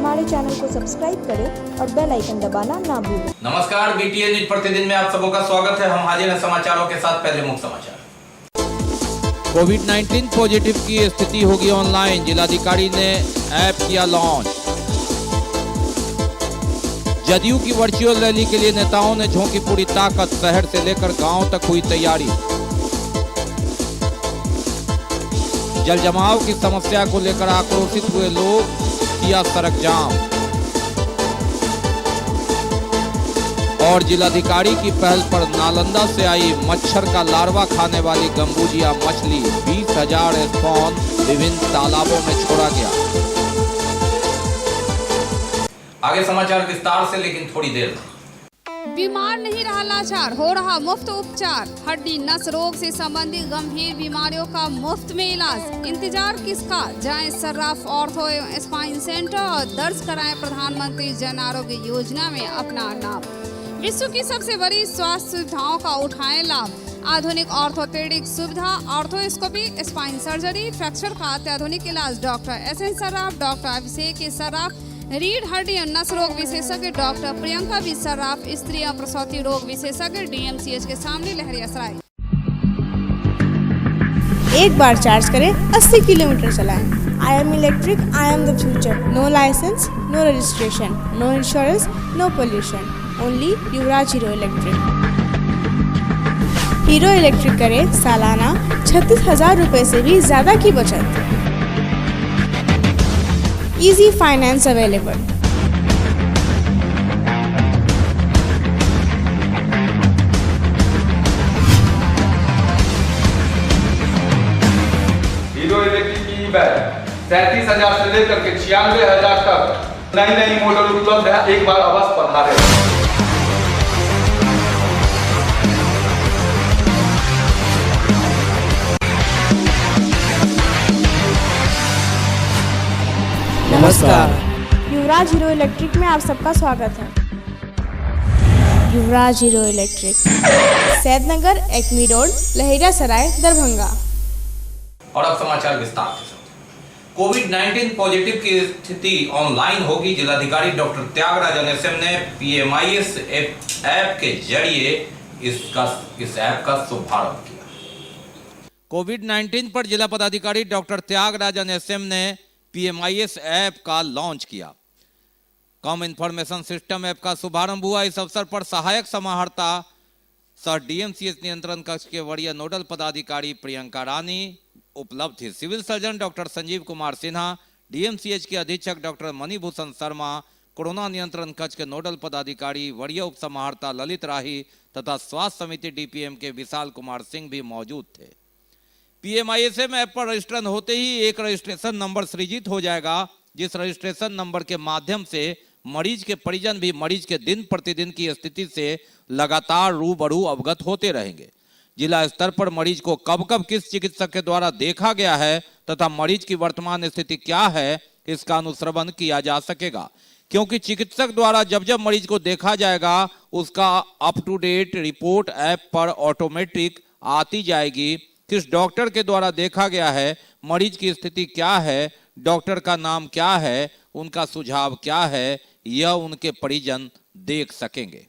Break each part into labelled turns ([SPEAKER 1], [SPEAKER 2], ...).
[SPEAKER 1] हमारे चैनल को सब्सक्राइब करें और बेल आइकन दबाना ना भूलें।
[SPEAKER 2] नमस्कार, BTN न्यूज प्रतिदिन में आप सबों का स्वागत है। हम हाजिर हैं समाचारों के साथ। पहले मुख्य समाचार।
[SPEAKER 3] कोविड-19 पॉजिटिव की स्थिति होगी ऑनलाइन, जिलाधिकारी ने ऐप किया लॉन्च। जदयू की वर्चुअल रैली के लिए नेताओं ने झोंकी पूरी ताकत, शहर से लेकर गांव तक हुई तैयारी। जल जमाव की समस्या को लेकर आक्रोशित हुए लोग, किया सड़क जाम। और जिलाधिकारी की पहल पर नालंदा से आई मच्छर का लार्वा खाने वाली गंबूजिया मछली 20,000 स्पॉन विभिन्न तालाबों में छोड़ा गया।
[SPEAKER 2] आगे समाचार विस्तार से, लेकिन थोड़ी देर में।
[SPEAKER 4] बीमार नहीं रहा लाचार, हो रहा मुफ्त उपचार। हड्डी नस रोग से संबंधित गंभीर बीमारियों का मुफ्त में इलाज। इंतजार किसका, जाएं सर्राफ ऑर्थो एवं स्पाइन सेंटर और दर्ज कराएं प्रधानमंत्री जन आरोग्य योजना में अपना नाम। विश्व की सबसे बड़ी स्वास्थ्य सुविधाओं का उठाएं लाभ। आधुनिक ऑर्थोपेडिक सुविधा, ऑर्थोस्कोपी, स्पाइन सर्जरी, फ्रैक्चर का अत्याधुनिक इलाज। डॉक्टर SN सर्राफ, डॉक्टर अभिषेक सर्राफ, रीढ़ हड्डी और नस रोग विशेषज्ञ डॉक्टर प्रियंका बी सर्राफ, स्त्री और प्रसूति रोग विशेषज्ञ DMCH के सामने लहरियासराय।
[SPEAKER 5] एक बार चार्ज करें, 80 किलोमीटर चलाएं। I am electric, I am the future. No license, no registration, no insurance, no pollution. Only Yuvraj Hero electric. Hero electric करें सालाना 36,000 रुपए से भी ज्यादा की बचत। Easy finance available.
[SPEAKER 6] Hero electric की ई-बाइक 37,000 से लेकर के 96,000 तक नई मॉडल उपलब्ध है। एक बार अवश्य पधारें।
[SPEAKER 5] नमस्कार, युवराज हीरो इलेक्ट्रिक में आप सबका स्वागत है। Yuvraj Hero Electric, Saidnagar, Acme road, Laheriasarai, Darbhanga.
[SPEAKER 2] और अब समाचार विस्तार से। कोविड-19 पॉजिटिव की स्थिति ऑनलाइन होगी। जिलाधिकारी डॉक्टर त्यागराजन SM ने PMIS ऐप के जरिए इस ऐप का शुभारंभ किया।
[SPEAKER 3] कोविड-19 पर जिला पदाधिकारी डॉक्टर त्यागराजन SM ने PMIS ऐप का लॉन्च किया। कॉमन इंफॉर्मेशन सिस्टम ऐप का शुभारंभ हुआ। इस अवसर पर सहायक समाहर्ता सह DMCH नियंत्रण कक्ष के वरीय नोडल पदाधिकारी प्रियंका रानी उपलब्ध थी। Civil surgeon doctor Sanjeev Kumar Sinha, DMCH के अधीक्षक डॉक्टर मणिभूषण शर्मा, कोरोना नियंत्रण कक्ष के नोडल पदाधिकारी वरीय उप समाहर्ता ललित राही तथा स्वास्थ्य समिति DPM के विशाल कुमार सिंह भी मौजूद थे। PMIS ऐप पर रजिस्ट्रेशन होते ही एक रजिस्ट्रेशन नंबर सृजित हो जाएगा, जिस रजिस्ट्रेशन नंबर के माध्यम से मरीज के परिजन भी मरीज के दिन प्रतिदिन की स्थिति से लगातार रूबरू अवगत होते रहेंगे। जिला स्तर पर मरीज को कब कब किस चिकित्सक के द्वारा देखा गया है तथा मरीज की वर्तमान स्थिति क्या है, इसका अनुश्रवण किया जा सकेगा, क्योंकि चिकित्सक द्वारा जब जब मरीज को देखा जाएगा उसका up to date report app पर ऑटोमेटिक आती जाएगी। किस डॉक्टर के द्वारा देखा गया है, मरीज की स्थिति क्या है, डॉक्टर का नाम क्या है, उनका सुझाव क्या है, यह उनके परिजन देख सकेंगे।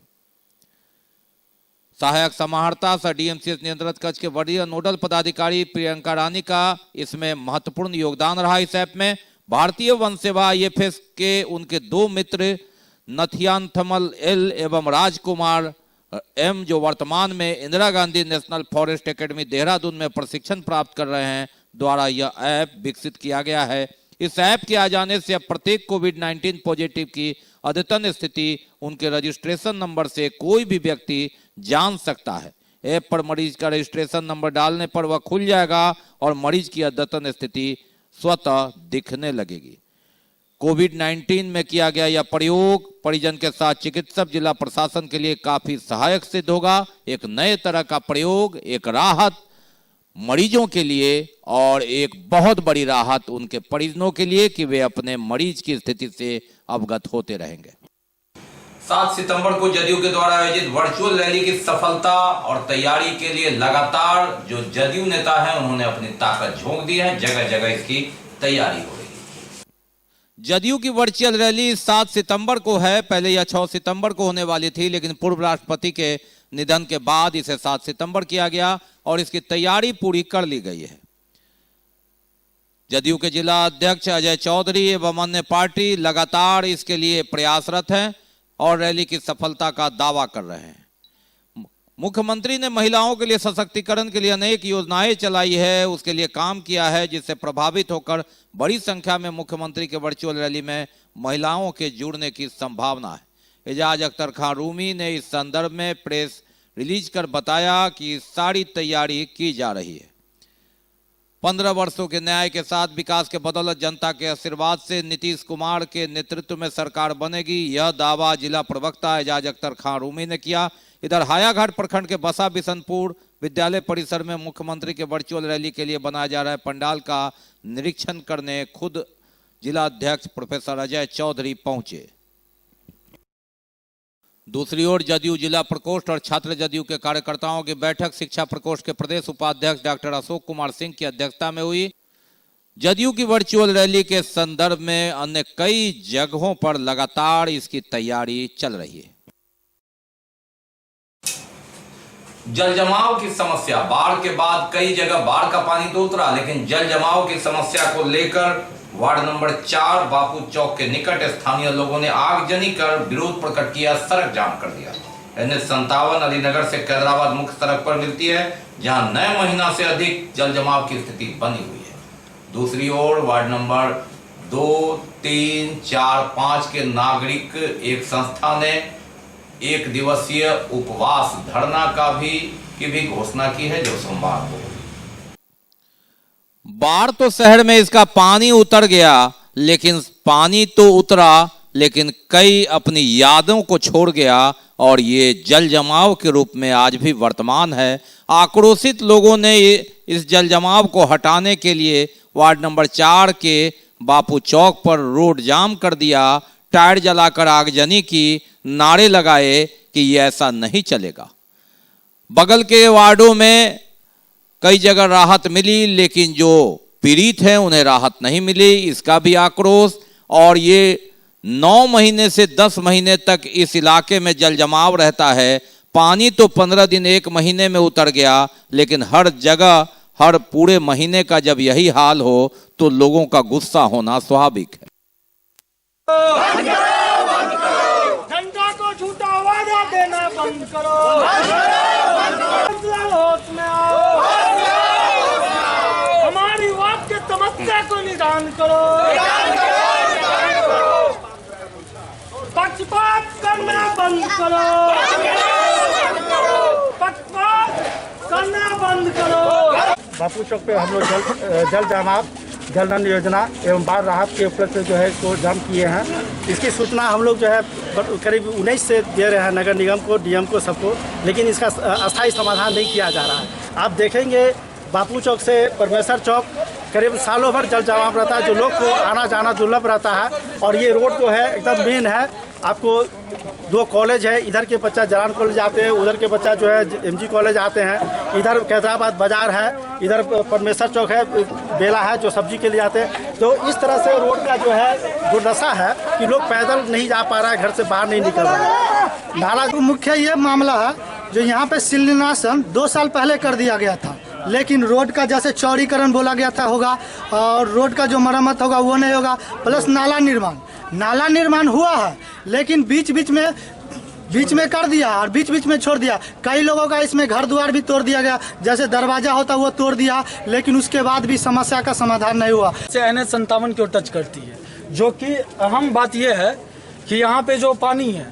[SPEAKER 3] सहायक समाहर्ता सह DMCH नियंत्रण कक्ष के वरीय नोडल पदाधिकारी प्रियंका रानी का इसमें महत्वपूर्ण योगदान रहा। इस ऐप में भारतीय वन सेवा IFS के उनके 2 मित्र नथियानथमल L एवं राजकुमार M, जो वर्तमान में Indira Gandhi national forest academy Dehradun में प्रशिक्षण प्राप्त कर रहे हैं, द्वारा यह ऐप विकसित किया गया है। इस ऐप के आ जाने से अब प्रत्येक कोविड-19 पॉजिटिव की अद्यतन स्थिति उनके रजिस्ट्रेशन नंबर से कोई भी व्यक्ति जान सकता है। ऐप पर मरीज का रजिस्ट्रेशन नंबर डालने पर वह खुल जाएगा और मरीज की अद्यतन स्थिति स्वतः दिखने लगेगी। कोविड-19 में किया गया यह प्रयोग परिजन के साथ चिकित्सक जिला प्रशासन के लिए काफी सहायक सिद्ध होगा। एक नए तरह का प्रयोग, एक राहत मरीजों के लिए और एक बहुत बड़ी राहत उनके परिजनों के लिए कि वे अपने मरीज की स्थिति से अवगत होते रहेंगे।
[SPEAKER 2] 7 सितंबर को जदयू के द्वारा आयोजित वर्चुअल रैली की सफलता और तैयारी के लिए लगातार जो जदयू नेता हैं उन्होंने अपनी ताकत झोंक दी है। जगह जगह इसकी तैयारी हो रही है।
[SPEAKER 3] जदयू की वर्चुअल रैली 7 सितंबर को है। पहले यह 6 सितंबर को होने वाली थी, लेकिन पूर्व राष्ट्रपति के निधन के बाद इसे 7 सितंबर किया गया और इसकी तैयारी पूरी कर ली गई है। जदयू के जिला अध्यक्ष अजय चौधरी एवं अन्य पार्टी लगातार इसके लिए प्रयासरत हैं और रैली की सफलता का दावा कर रहे हैं। मुख्यमंत्री ने महिलाओं के लिए सशक्तिकरण के लिए अनेक योजनाएं चलाई है, उसके लिए काम किया है, जिससे प्रभावित होकर बड़ी संख्या में मुख्यमंत्री के वर्चुअल रैली में महिलाओं के जुड़ने की संभावना है। एजाज अख्तर खान रूमी ने इस संदर्भ में प्रेस रिलीज कर बताया कि सारी तैयारी की जा रही है। 15 वर्षों के न्याय के साथ विकास के बदौलत जनता के आशीर्वाद से नीतीश कुमार के नेतृत्व में सरकार बनेगी, यह दावा जिला प्रवक्ता एजाज अख्तर खान रूमी ने किया। इधर हायाघाट प्रखंड के बसा बिशनपुर विद्यालय परिसर में मुख्यमंत्री के वर्चुअल रैली के लिए बनाया जा रहा है पंडाल का निरीक्षण करने खुद जिला अध्यक्ष प्रोफेसर अजय चौधरी पहुंचे। दूसरी ओर जदयू जिला प्रकोष्ठ और छात्र जदयू के कार्यकर्ताओं की बैठक शिक्षा प्रकोष्ठ के प्रदेश उपाध्यक्ष डॉक्टर अशोक कुमार सिंह की अध्यक्षता में हुई। जदयू की वर्चुअल रैली के संदर्भ में अन्य कई जगहों पर लगातार इसकी तैयारी चल रही है।
[SPEAKER 2] जल जमाव की समस्या, बाढ़ के बाद कई जगह बाढ़ का पानी तो उतरा, लेकिन जल जमाव की समस्या को लेकर वार्ड नंबर 4 बापू चौक के निकट स्थानीय लोगों ने आगजनी कर विरोध प्रकट किया, सड़क जाम कर दिया। NH57 अलीनगर से कैदराबाद मुख्य सड़क पर मिलती है, जहां 9 महीना से अधिक जल जमाव की स्थिति बनी हुई है। दूसरी ओर वार्ड नंबर 2, 3, 4, 5 के नागरिक एक संस्था ने 1 दिवसीय उपवास धरना की भी घोषणा की है, जो सोमवार को।
[SPEAKER 3] बाढ़ तो शहर में इसका पानी उतर गया, लेकिन पानी तो उतरा, लेकिन कई अपनी यादों को छोड़ गया और ये जल जमाव के रूप में आज भी वर्तमान है। आक्रोशित लोगों ने इस जल जमाव को हटाने के लिए वार्ड नंबर 4 के बापू चौक पर रोड जाम कर दिया, टायर जलाकर आगजनी की, नारे लगाए कि ये ऐसा नहीं चलेगा। बगल के वार्डों में कई जगह राहत मिली, लेकिन जो पीड़ित हैं उन्हें राहत नहीं मिली, इसका भी आक्रोश। और ये 9 महीने से 10 महीने तक इस इलाके में जल जमाव रहता है। पानी तो 15 दिन 1 महीने में उतर गया, लेकिन हर जगह हर पूरे महीने का जब यही हाल हो तो लोगों का गुस्सा होना स्वाभाविक है।
[SPEAKER 7] जनता को झूठा वादा देना बंद करो, होश में आओ, हमारी बात के समस्या को निदान करो, पक्षपात करना बंद करो, पक्षपात करना बंद करो।
[SPEAKER 8] बापू चौक पे हम लोग जल जमाव जल नल योजना एवं बाढ़ राहत के उपलक्ष्य जो है इसको जाम किए हैं। इसकी सूचना हम लोग जो है करीब 19 से दे रहे हैं नगर निगम को, डीएम को, सबको, लेकिन इसका अस्थायी समाधान नहीं किया जा रहा है। आप देखेंगे बापू चौक से परमेश्वर चौक करीब सालों भर जल जमाव रहता है, जो लोग को आना जाना दुर्लभ रहता है। और ये रोड जो है एकदम मेन है। आपको 2 कॉलेज है, इधर के बच्चा जलान कॉलेज आते हैं, उधर के बच्चा जो है MG कॉलेज आते हैं। इधर कैदराबाद बाजार है, इधर परमेश्वर चौक है, बेला है जो सब्जी के लिए आते हैं। तो इस तरह से रोड का जो है दुर्दशा है कि लोग पैदल नहीं जा पा रहा है, घर से बाहर नहीं निकल रहा है।
[SPEAKER 9] नाला मुख्य ये मामला है जो यहाँ पे शिलान्यासन 2 साल पहले कर दिया गया था, लेकिन रोड का जैसे चौड़ीकरण बोला गया था होगा और रोड का जो मरम्मत होगा वो नहीं होगा। प्लस नाला निर्माण हुआ है, लेकिन बीच बीच में कर दिया और बीच में छोड़ दिया। कई लोगों का इसमें घर द्वार भी तोड़ दिया गया, जैसे दरवाजा होता वो तोड़ दिया, लेकिन उसके बाद भी समस्या का समाधान नहीं हुआ।
[SPEAKER 7] NH57 की ओर टच करती है, जो कि अहम बात यह है कि यहाँ पे जो पानी है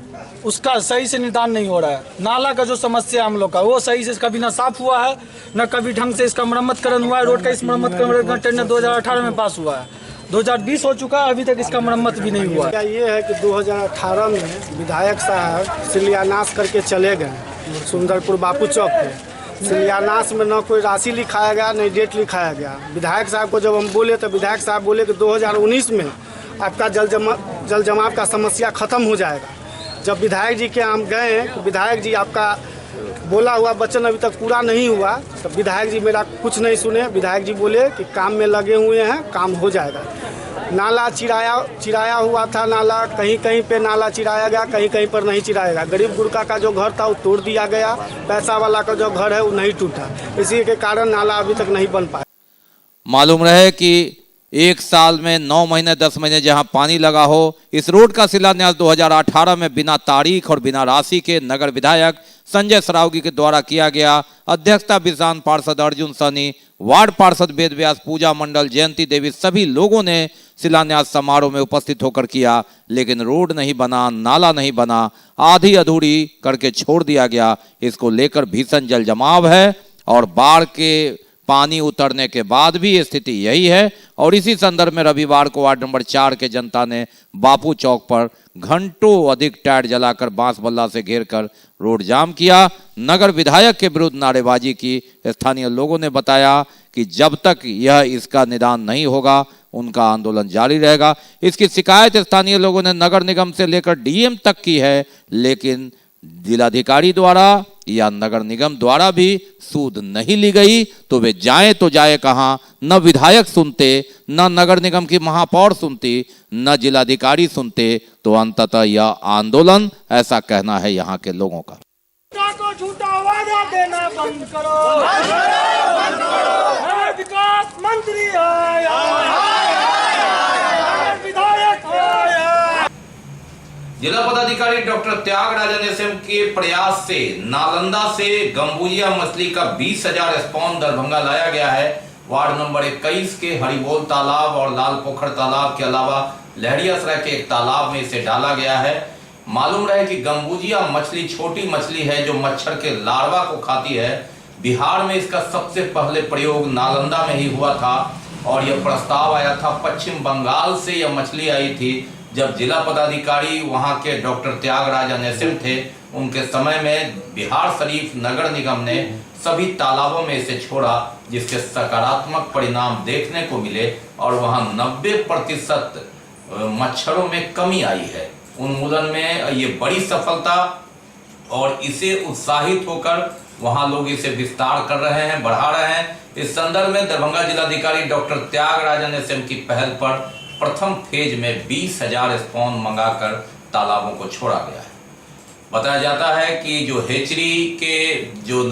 [SPEAKER 7] उसका सही से निदान नहीं हो रहा है। नाला का जो समस्या हम लोग का वो सही से कभी ना साफ हुआ है, न कभी ढंग से इसका मरम्मतकरण हुआ है। रोड का इस मरम्मतकरण का टेंडर 2018 में पास हुआ है, 2020 हो चुका है, अभी तक इसका मरम्मत भी नहीं हुआ है।
[SPEAKER 9] ये है कि 2018 में विधायक साहब शिलान्यास करके चले गए सुंदरपुर बापू चौक पे। शिलान्यास में न कोई राशि लिखाया गया, न डेट लिखाया गया। विधायक साहब को जब हम बोले तो विधायक साहब बोले कि 2019 में आपका जल जमाव का समस्या खत्म हो जाएगा। जब विधायक जी के हम गए तो विधायक जी आपका बोला हुआ वचन अभी तक पूरा नहीं हुआ, तो विधायक जी मेरा कुछ नहीं सुने। विधायक जी बोले कि काम में लगे हुए हैं, काम हो जाएगा।
[SPEAKER 8] नाला चिराया हुआ था। नाला कहीं कहीं पे नाला चिराया गया, कहीं कहीं पर नहीं चिराया गया। गरीब गुरका का जो घर था वो तोड़ दिया गया, पैसा वाला का जो घर है वो नहीं टूटा। इसी के कारण नाला अभी तक नहीं बन पाया।
[SPEAKER 3] मालूम रहे कि एक साल में 9 महीने 10 महीने जहां पानी लगा हो, इस रोड का शिलान्यास 2018 में बिना तारीख और बिना राशि के नगर विधायक संजय सरावगी के द्वारा किया गया। अध्यक्षता विधान पार्षद अर्जुन सनी, वार्ड पार्षद वेद व्यास, पूजा मंडल, जयंती देवी, सभी लोगों ने शिलान्यास समारोह में उपस्थित होकर किया। लेकिन रोड नहीं बना, नाला नहीं बना, आधी अधूरी करके छोड़ दिया गया। इसको लेकर भीषण जल जमाव है और बाढ़ के पानी उतरने के बाद भी स्थिति यही है। और इसी संदर्भ में रविवार को वार्ड नंबर 4 के जनता ने बापू चौक पर घंटों अधिक टायर जलाकर बांस बल्ला से घेरकर रोड जाम किया। नगर विधायक के विरुद्ध नारेबाजी की। स्थानीय लोगों ने बताया कि जब तक इसका निदान नहीं होगा उनका आंदोलन जारी रहेगा। इसकी शिकायत स्थानीय लोगों ने नगर निगम से लेकर डीएम तक की है, लेकिन जिलाधिकारी द्वारा या नगर निगम द्वारा भी सूद नहीं ली गई। तो वे जाएं तो जाए कहां? न विधायक सुनते, न नगर निगम की महापौर सुनती, न जिलाधिकारी सुनते। तो अंततः यह आंदोलन, ऐसा कहना है यहां के लोगों का।
[SPEAKER 7] को झूठा वादा देना बंद करो, विकास मंत्री आया, विधायक आया।
[SPEAKER 2] जिला पदाधिकारी डॉक्टर त्यागराजन एसएम के प्रयास से नालंदा से गंबुजिया मछली का 20,000 स्पॉन दरभंगा लाया गया है। वार्ड नंबर 21 के हरिबोल तालाब और लाल पोखर तालाब के अलावा लहरियासराय के एक तालाब में इसे डाला गया है। मालूम रहे कि गंबुजिया मछली छोटी मछली है जो मच्छर के लार्वा को खाती है। बिहार में इसका सबसे पहले प्रयोग नालंदा में ही हुआ था और यह प्रस्ताव आया था पश्चिम बंगाल से। यह मछली आई थी जब जिला पदाधिकारी वहां के डॉक्टर त्यागराजन एसएम थे। उनके समय में बिहार शरीफ नगर निगम ने सभी तालाबों में इसे छोड़ा, जिसके सकारात्मक परिणाम देखने को मिले और वहां 90% मच्छरों में कमी आई है। उन्मूलन में ये बड़ी सफलता और इसे उत्साहित होकर वहां लोग इसे विस्तार कर रहे हैं, बढ़ा रहे हैं। इस संदर्भ में दरभंगा जिलाधिकारी डॉक्टर त्यागराजन एसएम की पहल पर प्रथम फेज में 20,000 स्पॉन मंगाकर तालाबों को छोड़ा गया है। बताया जाता है कि जो हेचरी के जो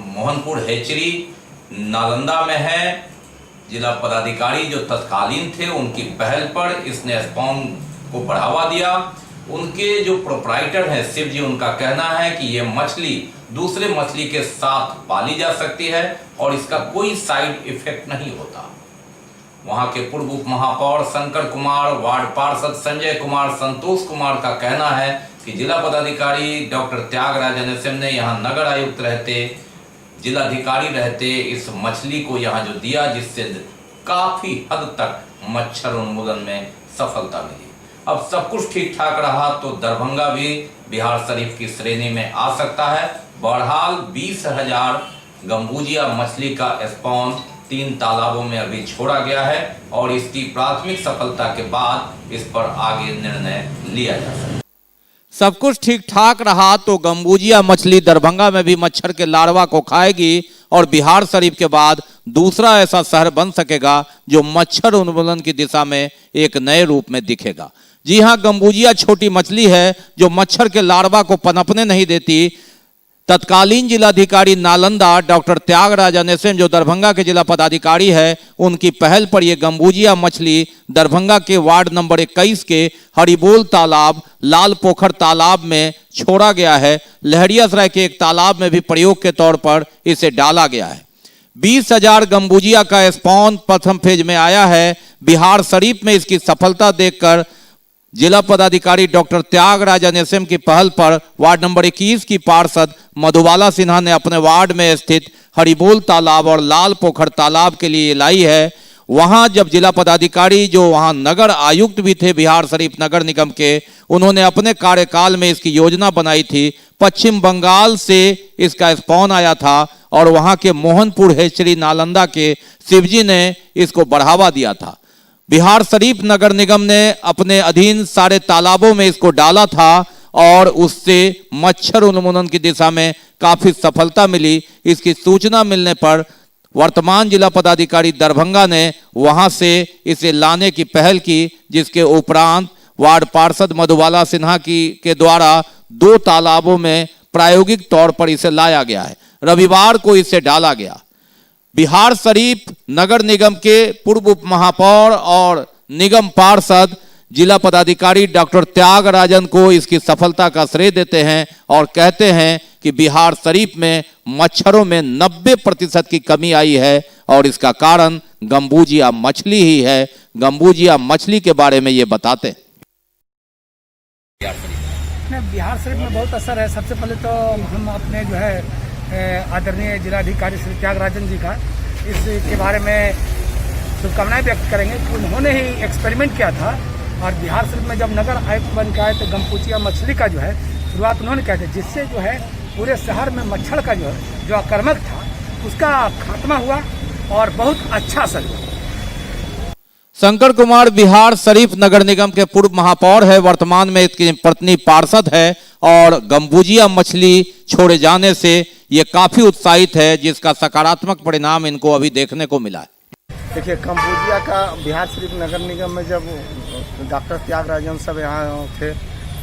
[SPEAKER 2] मोहनपुर हेचरी नालंदा में है, जिला पदाधिकारी जो तत्कालीन थे उनकी पहल पर इसने स्पॉन को बढ़ावा दिया। उनके जो प्रोप्राइटर हैं शिव जी, उनका कहना है कि ये मछली दूसरे मछली के साथ पाली जा सकती है और इसका कोई साइड इफेक्ट नहीं होता। वहां के पूर्व उप महापौर शंकर कुमार, वार्ड पार्षद संजय कुमार, संतोष कुमार का कहना है कि जिला पदाधिकारी डॉक्टर त्यागराजन एसएम ने यहाँ नगर आयुक्त रहते, जिलाधिकारी रहते इस मछली को यहाँ जो दिया, जिससे काफी हद तक मच्छर उन्मूलन में सफलता मिली। अब सब कुछ ठीक ठाक रहा तो दरभंगा भी बिहार शरीफ की श्रेणी में आ सकता है। बहरहाल 20,000 गंबुजिया मछली का स्पॉन 3 तालाबों में अभी छोड़ा गया है और इसकी प्राथमिक सफलता के बाद इस पर आगे निर्णय लिया जा सकता है।
[SPEAKER 3] सब कुछ ठीक ठाक रहा तो गंबुजिया मछली दरभंगा में भी मच्छर के लार्वा को खाएगी और बिहार शरीफ के बाद दूसरा ऐसा शहर बन सकेगा जो मच्छर उन्मूलन की दिशा में एक नए रूप में दिखेगा। जी हां, गंबुजिया छोटी मछली है जो मच्छर के लार्वा को पनपने नहीं देती। तत्कालीन जिलाधिकारी नालंदा डॉक्टर त्यागराजन एसएम जो दरभंगा के जिला पदाधिकारी है, उनकी पहल पर यह गंबुजिया मछली दरभंगा के वार्ड नंबर 21 के हरिबोल तालाब, लाल पोखर तालाब में छोड़ा गया है। लहरियासराय के एक तालाब में भी प्रयोग के तौर पर इसे डाला गया है। 20,000 गंबुजिया का स्पॉन प्रथम फेज में आया है। बिहार शरीफ में इसकी सफलता देखकर जिला पदाधिकारी डॉक्टर त्यागराजन एसएम की पहल पर वार्ड नंबर 21 की पार्षद मधुबाला सिन्हा ने अपने वार्ड में स्थित हरिबोल तालाब और लाल पोखर तालाब के लिए लाई है। वहां जब जिला पदाधिकारी जो वहां नगर आयुक्त भी थे बिहार शरीफ नगर निगम के, उन्होंने अपने कार्यकाल में इसकी योजना बनाई थी। पश्चिम बंगाल से इसका स्पॉन आया था और वहां के मोहनपुर हेचरी नालंदा के शिवजी ने इसको बढ़ावा दिया था। बिहार शरीफ नगर निगम ने अपने अधीन सारे तालाबों में इसको डाला था और उससे मच्छर उन्मूलन की दिशा में काफी सफलता मिली। इसकी सूचना मिलने पर वर्तमान जिला पदाधिकारी दरभंगा ने वहां से इसे लाने की पहल की, जिसके उपरांत वार्ड पार्षद मधुबाला सिन्हा के द्वारा 2 तालाबों में प्रायोगिक तौर पर इसे लाया गया है। रविवार को इसे डाला गया। बिहार शरीफ नगर निगम के पूर्व उप महापौर और निगम पार्षद जिला पदाधिकारी डॉक्टर त्यागराजन को इसकी सफलता का श्रेय देते हैं और कहते हैं कि बिहार शरीफ में मच्छरों में 90% की कमी आई है और इसका कारण गंबूजिया मछली ही है। गंबूजिया मछली के बारे में ये बताते हैं।
[SPEAKER 10] बिहार शरीफ में बहुत असर है। सबसे पहले तो हम अपने जो है आदरणीय जिलाधिकारी श्री त्यागराजन जी का इसके बारे में शुभकामनाएं व्यक्त करेंगे कि उन्होंने ही एक्सपेरिमेंट किया था और बिहार शरीफ में जब नगर आयुक्त बन के आए तो गंबूजिया मछली का जो है शुरुआत उन्होंने किया था, जिससे जो है पूरे शहर में मच्छर का जो आक्रामक था उसका खात्मा हुआ और बहुत अच्छा असर हुआ।
[SPEAKER 3] शंकर कुमार बिहार शरीफ नगर निगम के पूर्व महापौर है, वर्तमान में इसकी पत्नी पार्षद है और गंबूजिया मछली छोड़े जाने से ये काफी उत्साहित है, जिसका सकारात्मक परिणाम इनको अभी देखने को मिला है।
[SPEAKER 8] देखिए, गंबूजिया का बिहार शरीफ नगर निगम में जब डॉक्टर त्यागराजन सब यहाँ थे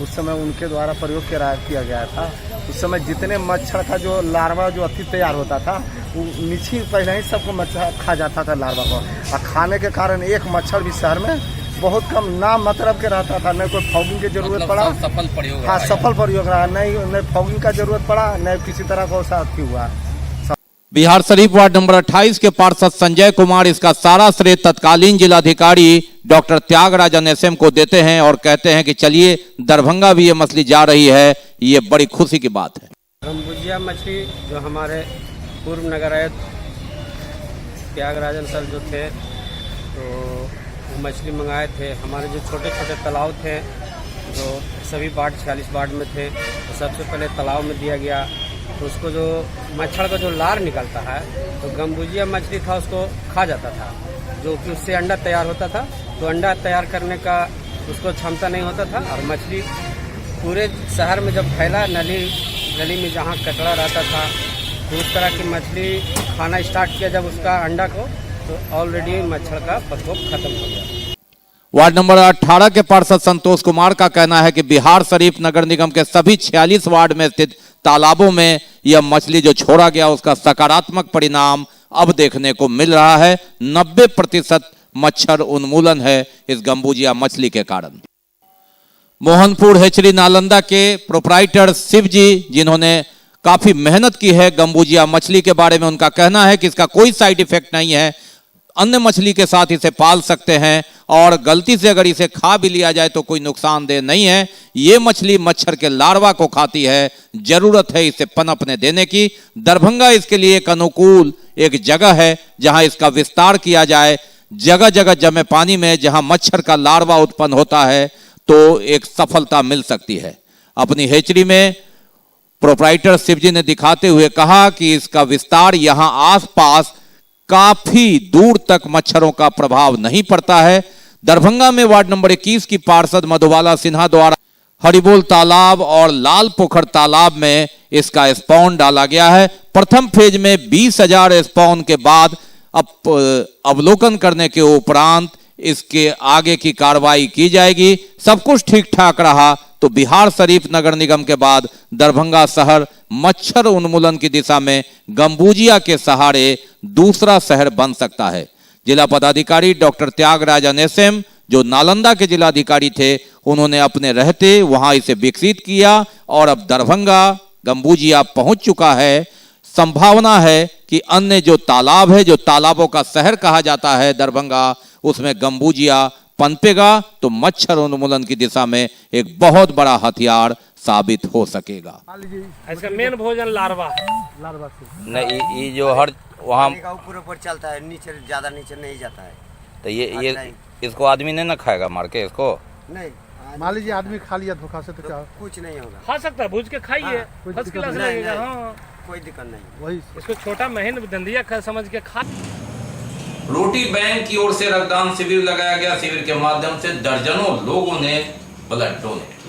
[SPEAKER 8] उस समय उनके द्वारा प्रयोग किया गया था। उस समय जितने मच्छर का जो लार्वा जो अति तैयार होता था वो नीचे पहले ही सबको मच्छर खा जाता था लार्वा को, और खाने के कारण एक मच्छर भी शहर में बहुत कम ना मतलब के रहता था। न कोई फॉगिंग की जरूरत पड़ा, सफल प्रयोग रहा, नहीं फॉगिंग का जरूरत पड़ा, न किसी तरह का ऐसा हुआ।
[SPEAKER 3] बिहार शरीफ वार्ड नंबर 28 के पार्षद संजय कुमार इसका सारा श्रेय तत्कालीन जिलाधिकारी डॉक्टर त्यागराजन एसएम को देते हैं और कहते हैं कि चलिए दरभंगा भी ये मछली जा रही है, ये बड़ी खुशी की बात है।
[SPEAKER 11] गंबूजिया मछली जो हमारे पूर्व नगर आयुक्त त्यागराजन सर जो थे तो वो मछली मंगाए थे। हमारे जो छोटे छोटे तालाब थे जो सभी वार्ड 46 वार्ड में थे तो सबसे पहले तालाब में दिया गया। तो उसको जो मच्छर का जो लार निकलता है तो गंबूजिया मछली था उसको खा जाता था, जो कि उससे अंडा तैयार होता था। तो अंडा तैयार करने का उसको क्षमता नहीं होता था और मछली पूरे शहर में जब फैला, गली में जहाँ कचरा रहता था तो उस तरह की मछली खाना स्टार्ट किया जब उसका अंडा को, तो ऑलरेडी मच्छर का प्रकोप खत्म हो गया।
[SPEAKER 3] वार्ड नंबर 18 के पार्षद संतोष कुमार का कहना है कि बिहार शरीफ नगर निगम के सभी 46 वार्ड में स्थित तालाबों में यह मछली जो छोड़ा गया उसका सकारात्मक परिणाम अब देखने को मिल रहा है। 90% मच्छर उन्मूलन है इस गंबूजिया मछली के कारण। मोहनपुर हेचरी नालंदा के प्रोप्राइटर शिव जी, जिन्होंने काफी मेहनत की है गंबूजिया मछली के बारे में, उनका कहना है कि इसका कोई साइड इफेक्ट नहीं है, अन्य मछली के साथ इसे पाल सकते हैं और गलती से अगर इसे खा भी लिया जाए तो कोई नुकसानदेह नहीं है। ये मछली मच्छर के लार्वा को खाती है, जरूरत है इसे पनपने देने की। दरभंगा इसके लिए एक अनुकूल एक जगह है जहां इसका विस्तार किया जाए। जगह जगह जमे पानी में जहां मच्छर का लार्वा उत्पन्न होता है तो एक सफलता मिल सकती है। अपनी हेचरी में प्रोप्राइटर शिवजी ने दिखाते हुए कहा कि इसका विस्तार यहां आसपास काफी दूर तक मच्छरों का प्रभाव नहीं पड़ता है। दरभंगा में वार्ड नंबर 21 की पार्षद मधुबाला सिन्हा द्वारा हरिबोल तालाब और लाल पोखर तालाब में इसका स्पॉन डाला गया है। प्रथम फेज में 20,000 स्पॉन के बाद अवलोकन करने के उपरांत इसके आगे की कार्रवाई की जाएगी। सब कुछ ठीक ठाक रहा तो बिहार शरीफ नगर निगम के बाद दरभंगा शहर मच्छर उन्मूलन की दिशा में गंबूजिया के सहारे दूसरा शहर बन सकता है। जिला पदाधिकारी डॉक्टर त्यागराजन एसएम जो नालंदा के जिलाधिकारी थे, उन्होंने अपने रहते वहां इसे विकसित किया और अब दरभंगा गंबूजिया पहुंच चुका है। संभावना है कि अन्य जो तालाब है, जो तालाबों का शहर कहा जाता है दरभंगा, उसमें गंबूजिया पनपेगा तो मच्छर उन्मूलन की दिशा में एक बहुत बड़ा हथियार साबित हो सकेगा।
[SPEAKER 11] इसका मेन भोजन लार्वा है।
[SPEAKER 8] लार्वा
[SPEAKER 2] नहीं, ये जो हर वहाँ
[SPEAKER 12] ऊपर ऊपर चलता है, नीचे ज्यादा नीचे नहीं जाता है।
[SPEAKER 2] तो ये इसको आदमी नहीं ना खाएगा मार के इसको?
[SPEAKER 12] नहीं,
[SPEAKER 8] मान लीजिए आदमी खा लिया धोखा से तो क्या
[SPEAKER 12] कुछ नहीं होगा।
[SPEAKER 11] खा सकता है, भूज के खाइए, फर्स्ट क्लास लगेगा। हाँ,
[SPEAKER 12] कोई दिक्कत नहीं।
[SPEAKER 8] वही
[SPEAKER 11] इसको छोटा महीन दंदिया समझ के खा।
[SPEAKER 2] रोटी बैंक की ओर से रक्तदान शिविर लगाया गया। शिविर के माध्यम से दर्जनों लोगों ने ब्लड डोनेट।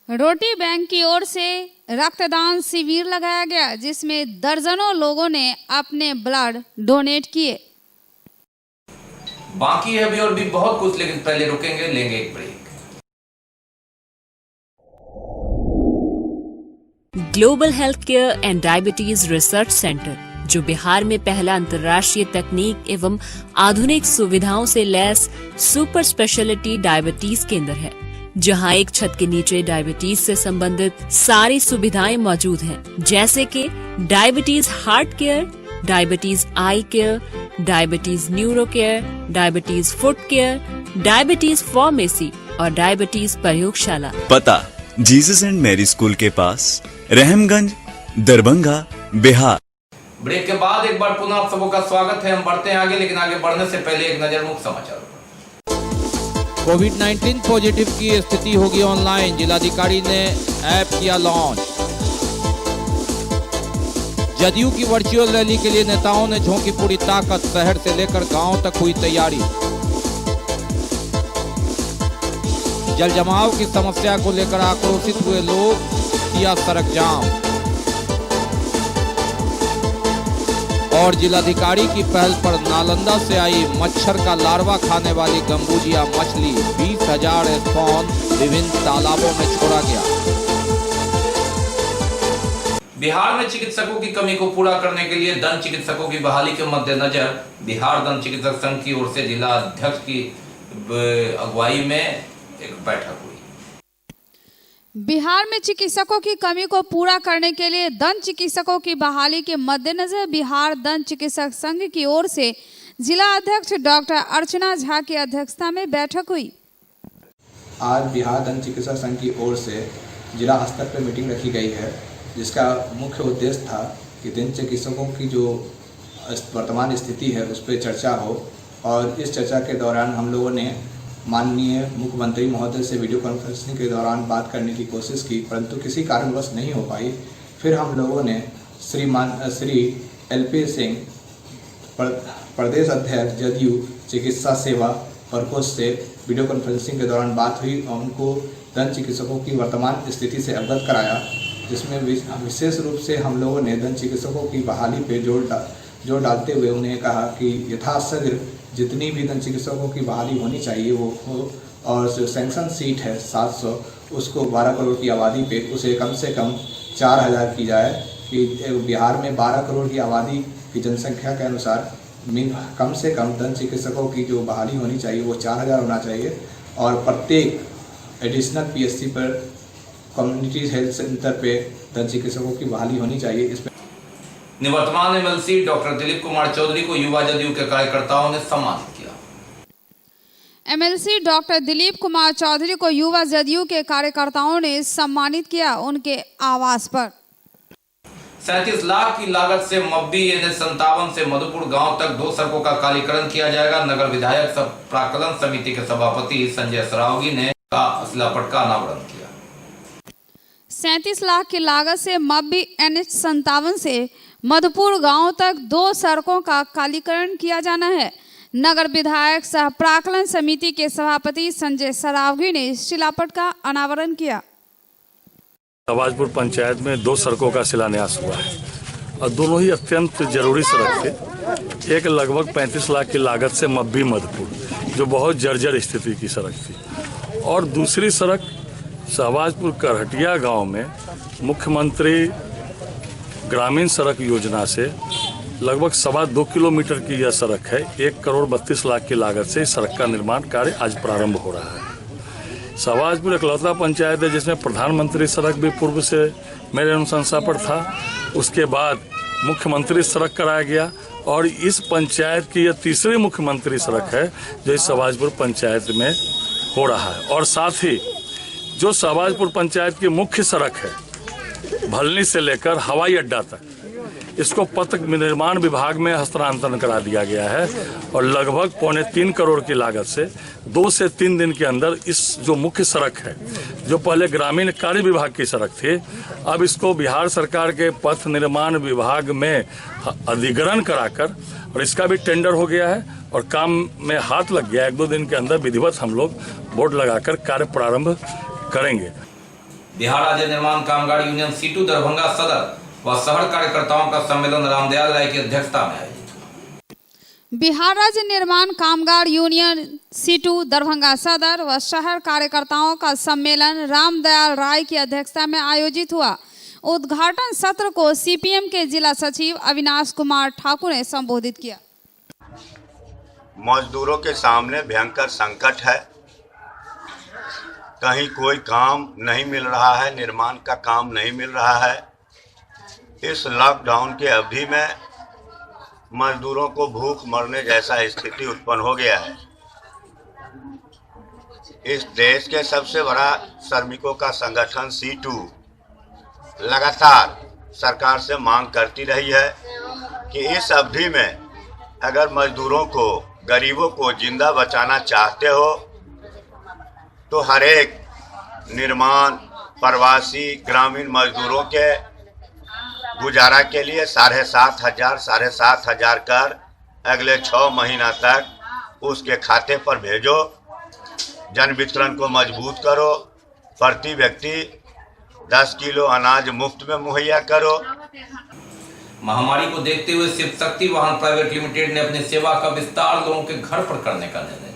[SPEAKER 4] रोटी बैंक की ओर से रक्तदान शिविर लगाया गया, जिसमें दर्जनों लोगों ने अपने ब्लड डोनेट किए।
[SPEAKER 2] बाकी है अभी और भी बहुत कुछ, लेकिन पहले रुकेंगे, लेंगे एक break.
[SPEAKER 13] Global health care and diabetes research centre, जो बिहार में पहला अंतर्राष्ट्रीय तकनीक एवं आधुनिक सुविधाओं से लैस सुपर स्पेशलिटी डायबिटीज केंद्र है, जहां एक छत के नीचे डायबिटीज से संबंधित सारी सुविधाएं मौजूद हैं, जैसे कि diabetes heart care, diabetes eye care, diabetes neuro care, diabetes foot care, diabetes pharmacy और डायबिटीज प्रयोगशाला।
[SPEAKER 14] पता जीसस एंड मैरी स्कूल के पास, रहमगंज, दरभंगा, बिहार।
[SPEAKER 2] ब्रेक के बाद एक बार पुनः आप सबों का स्वागत है। हम बढ़ते हैं आगे, लेकिन आगे बढ़ने से पहले एक नजर मुख्य समाचारों पर।
[SPEAKER 3] कोविड-19 पॉजिटिव की स्थिति होगी ऑनलाइन, जिलाधिकारी ने ऐप किया लॉन्च। जदयू की वर्चुअल रैली के लिए नेताओं ने झोंकी पूरी ताकत, शहर से लेकर गांव तक हुई तैयारी। जल जमाव की समस्या को लेकर आक्रोशित हुए लोग, किया सड़क जाम। और जिलाधिकारी की पहल पर नालंदा से आई मच्छर का लार्वा खाने वाली गंबूजिया मछली 20,000 स्पॉन विभिन्न तालाबों में छोड़ा गया।
[SPEAKER 2] बिहार में चिकित्सकों की कमी को पूरा करने के लिए दंत चिकित्सकों की बहाली के मद्देनजर बिहार दंत चिकित्सक संघ की ओर से जिला अध्यक्ष की अगुवाई में एक बैठक हुई।
[SPEAKER 4] बिहार में चिकित्सकों की कमी को पूरा करने के लिए दंत चिकित्सकों की बहाली के मद्देनजर बिहार दंत चिकित्सक संघ की ओर से जिला अध्यक्ष डॉक्टर अर्चना झा की अध्यक्षता में बैठक हुई।
[SPEAKER 15] आज बिहार दंत चिकित्सक संघ की ओर से जिला स्तर पर मीटिंग रखी गई है, जिसका मुख्य उद्देश्य था कि दंत चिकित्सकों की जो वर्तमान स्थिति है उस पर चर्चा हो। और इस चर्चा के दौरान हम लोगों ने माननीय मुख्यमंत्री महोदय से वीडियो कॉन्फ्रेंसिंग के दौरान बात करने की कोशिश की, परंतु किसी कारणवश नहीं हो पाई। फिर हम लोगों ने श्री LP सिंह प्रदेश अध्यक्ष जदयू चिकित्सा सेवा प्रकोष्ठ से वीडियो कॉन्फ्रेंसिंग के दौरान बात हुई और उनको दंत चिकित्सकों की वर्तमान स्थिति से अवगत कराया, जिसमें विशेष रूप से हम लोगों ने दंत चिकित्सकों की बहाली पे जोर डालते हुए उन्हें कहा कि यथाशीघ्र जितनी भी दंत चिकित्सकों की बहाली होनी चाहिए वो हो, और जो सैंक्शन सीट है 700 उसको 12 करोड़ की आबादी पे उसे कम से कम 4,000 की जाए, कि बिहार में 12 करोड़ की आबादी की जनसंख्या के अनुसार कम से कम दंत चिकित्सकों की जो बहाली होनी चाहिए वो 4,000 होना चाहिए। और प्रत्येक एडिशनल PSC पर कम्युनिटी हेल्थ सेंटर पे दंत चिकित्सकों की बहाली होनी चाहिए। इसमें
[SPEAKER 2] निवर्तमान MLC डॉक्टर दिलीप कुमार चौधरी को युवा जदयू के कार्यकर्ताओं ने सम्मानित किया।
[SPEAKER 4] MLC डॉक्टर दिलीप कुमार चौधरी को युवा जदयू के कार्यकर्ताओं ने सम्मानित किया उनके आवास पर।
[SPEAKER 2] 37 लाख की लागत से मब्बी NH 57 से मधुपुर गांव तक 2 सड़कों का कालीकरण किया जाएगा। नगर विधायक प्राक्कलन समिति के सभापति संजय सरावगी ने शिलापट का अनावरण किया।
[SPEAKER 4] 37 लाख की लागत से मब्बी NH 57 से मधुपुर गांव तक 2 सड़कों का कालीकरण किया जाना है। नगर विधायक सह प्राक्कलन समिति के सभापति संजय सरावगी ने शिलापट का अनावरण किया।
[SPEAKER 16] शहबाजपुर पंचायत में 2 सड़कों का शिलान्यास हुआ है और दोनों ही अत्यंत जरूरी सड़क थे। एक लगभग 35 लाख की लागत से मब्बी मधुपुर, जो बहुत जर्जर स्थिति की सड़क थी, और दूसरी सड़क शहबाजपुर करहटिया गांव में मुख्यमंत्री ग्रामीण सड़क योजना से लगभग 2.25 किलोमीटर की यह सड़क है। 1 करोड़ 32 लाख की लागत से इस सड़क का निर्माण कार्य आज प्रारंभ हो रहा है। शहबाजपुर इकलौता पंचायत है जिसमें प्रधानमंत्री सड़क भी पूर्व से मेरे अनुशंसा पर था, उसके बाद मुख्यमंत्री सड़क कराया गया और इस पंचायत की यह तीसरी मुख्यमंत्री सड़क है जो इस शहबाजपुर पंचायत में हो रहा है। और साथ ही जो शहबाजपुर पंचायत की मुख्य सड़क है भलनी से लेकर हवाई अड्डा तक, इसको पथ निर्माण विभाग में हस्तांतरण करा दिया गया है और लगभग 3.25 करोड़ की लागत से 2 से 3 दिन के अंदर इस जो मुख्य सड़क है, जो पहले ग्रामीण कार्य विभाग की सड़क थी, अब इसको बिहार सरकार के पथ निर्माण विभाग में अधिग्रहण कराकर और इसका भी टेंडर हो गया है और काम में हाथ लग गया। 1-2 दिन के अंदर विधिवत हम लोग बोर्ड लगाकर कार्य प्रारंभ करेंगे।
[SPEAKER 2] बिहार राज्य निर्माण कामगार यूनियन सीटू दरभंगा सदर व शहर कार्यकर्ताओं का सम्मेलन रामदयाल राय की अध्यक्षता में आयोजित हुआ।
[SPEAKER 4] बिहार राज्य निर्माण कामगार यूनियन सीटू दरभंगा सदर व शहर कार्यकर्ताओं का सम्मेलन रामदयाल राय की अध्यक्षता में आयोजित हुआ। उद्घाटन सत्र को सीपीएम के जिला सचिव अविनाश कुमार ठाकुर ने संबोधित किया।
[SPEAKER 17] मजदूरों के सामने भयंकर संकट है, कहीं कोई काम नहीं मिल रहा है, निर्माण का काम नहीं मिल रहा है। इस लॉकडाउन के अवधि में मजदूरों को भूख मरने जैसा स्थिति उत्पन्न हो गया है। इस देश के सबसे बड़ा श्रमिकों का संगठन सीटू लगातार सरकार से मांग करती रही है कि इस अवधि में अगर मजदूरों को, गरीबों को जिंदा बचाना चाहते हो तो हर एक निर्माण, प्रवासी, ग्रामीण मजदूरों के गुजारा के लिए 7,500 कर अगले 6 महीना तक उसके खाते पर भेजो। जन वितरण को मजबूत करो। प्रति व्यक्ति 10 किलो अनाज मुफ्त में मुहैया करो।
[SPEAKER 2] महामारी को देखते हुए शिव शक्ति वाहन प्राइवेट लिमिटेड ने अपनी सेवा का विस्तार लोगों के घर पर करने का निर्णय लिया।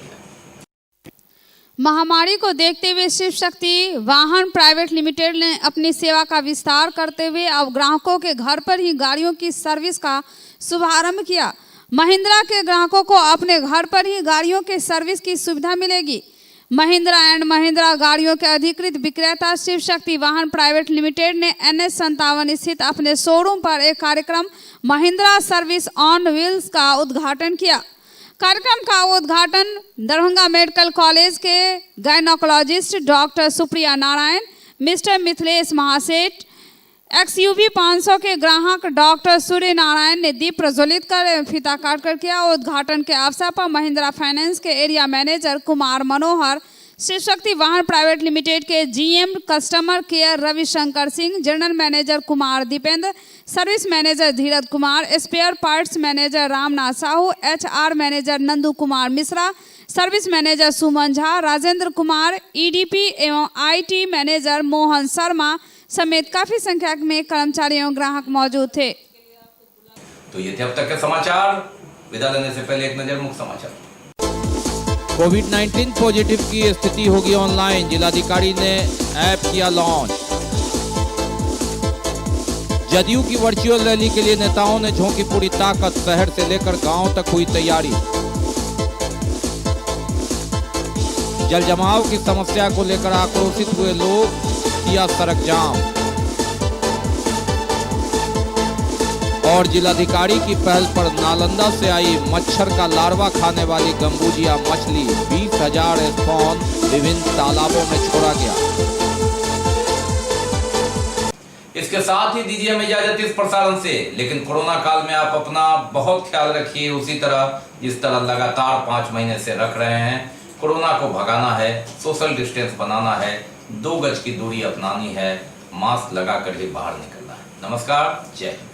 [SPEAKER 4] महामारी को देखते हुए शिव शक्ति वाहन प्राइवेट लिमिटेड ने अपनी सेवा का विस्तार करते हुए अब ग्राहकों के घर पर ही गाड़ियों की सर्विस का शुभारंभ किया। महिंद्रा के ग्राहकों को अपने घर पर ही गाड़ियों के सर्विस की सुविधा मिलेगी। महिंद्रा एंड महिंद्रा गाड़ियों के अधिकृत विक्रेता शिव शक्ति वाहन प्राइवेट लिमिटेड ने NH57 स्थित अपने शोरूम पर एक कार्यक्रम महिंद्रा सर्विस ऑन व्हील्स का उद्घाटन किया। कार्यक्रम का उद्घाटन दरभंगा मेडिकल कॉलेज के gynaecologist doctor Supriya Narayan, mister Mithilesh Mahaseth, XUV 500 के ग्राहक डॉक्टर सूर्य नारायण ने दीप प्रज्वलित कर फीता काट कर किया। उद्घाटन के अवसर पर महिंद्रा फाइनेंस के area manager Kumar Manohar, Shiv Shakti Vahan private limited के GM customer care Ravishankar Singh, general manager Kumar Dipendra, service manager Dheeraj Kumar, spare parts manager Ramnath Sahu, HR manager Nandu Kumar Mishra, service manager Suman Jha, Rajendra Kumar, EDP एवं IT मैनेजर मोहन शर्मा समेत काफी संख्या में कर्मचारी एवं ग्राहक मौजूद थे।
[SPEAKER 2] तो ये थे अब तक के समाचार। विदा लेने से पहले एक नजर मुख्य समाचार।
[SPEAKER 3] कोविड-19 पॉजिटिव की स्थिति होगी ऑनलाइन, जिलाधिकारी ने ऐप किया लॉन्च। जदयू की वर्चुअल रैली के लिए नेताओं ने झोंकी पूरी ताकत, शहर से लेकर गांव तक हुई तैयारी। जल जमाव की समस्या को लेकर आक्रोशित हुए लोग, किया सड़क जाम। और जिलाधिकारी की पहल पर नालंदा से आई मच्छर का लार्वा खाने वाली गंबूजिया मछली 20,000 स्पॉन विभिन्न तालाबों में छोड़ा गया।
[SPEAKER 2] इसके साथ ही दीजिए हमें इजाजत इस प्रसारण से, लेकिन कोरोना काल में आप अपना बहुत ख्याल रखिए, उसी तरह जिस तरह लगातार 5 महीने से रख रहे हैं। कोरोना को भगाना है, सोशल डिस्टेंस बनाना है, 2 गज की दूरी अपनानी है, मास्क लगाकर ही बाहर निकलना है। नमस्कार, जय हिंद।